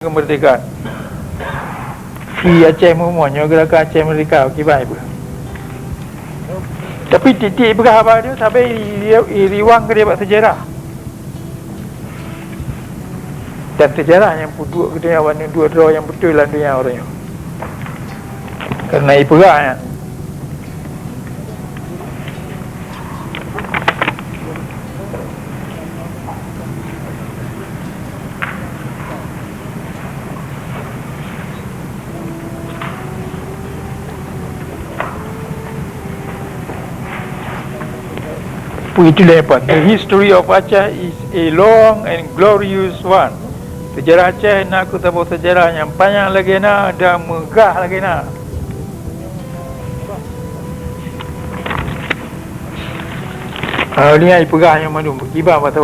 kemerdekaan. Free Aceh semuanya, gerakan Aceh Merdeka, kibai pun. Tapi titik berapa dia sampai riwang ke dia buat sejarah. Dan sejarah yang puduk ke dia warna dua draw yang betul lah dunia orangnya. Kerana iperah ya. Itulah apa. The history of Aceh is a long and glorious one. Sejarah Aceh nak aku tahu sejarah yang panjang lagi nak dan megah lagi nak. Ni ai pegah yang mana berkibar masa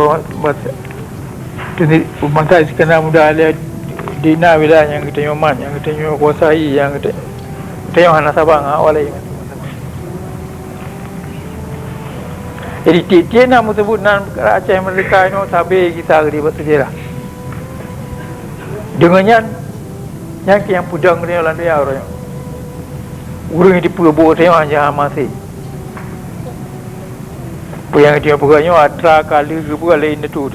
sekarang muda ada dina wilayah yang kita nyoman, yang kita kuasai, yang kita hana Sabang awalai. Jadi tiap-tiap nak sebut nama Aceh Merdeka ini sampai kita agak buat sejarah. Dengannya yang pudang dia orang dia orang. Urang di Pulau Bawah tengok aja masih. Yang dia pegangnya atra kali ke bukan lain itu.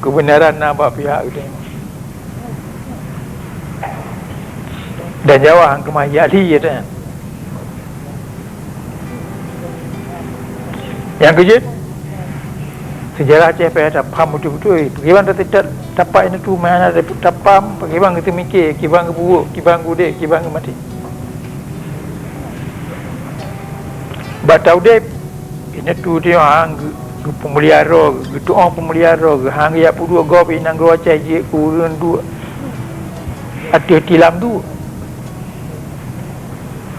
Kebenaran nampak pihak kita. Dan Jawa hang kemahiyali ya. Yang kerja sejarah Aceh pada paham betul-betul. Bagaimana tidak dapat ini tu mana ada tapam, bagaimana kita mikir, kibang ke buruk, kibang ke kibang ke mati. Bat tahu deh ini tu dia hang ke pemelihara, gitu orang pemelihara, hang ya puluh gop inang gua Aceh je kurun dua. Ada tilam tu.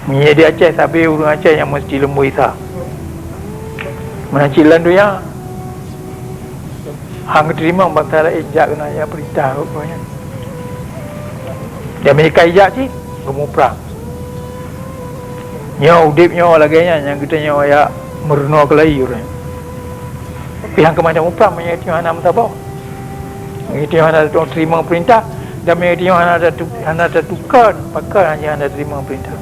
Minyak di Aceh sampai urang Aceh yang mesti lembu isa. Menacilan tu ya hang terima bantala ejak kena ya berita rupanya. Dia mereka ejak sih gemuk perang. Nyaw udip nyaw laganya yang kita nyaw ya meruno kelai orang. Yang kemana perang menyati hana mentabau. Menyati hana terima perintah dan menyati hana ada tukar pakar hanya hana terima perintah.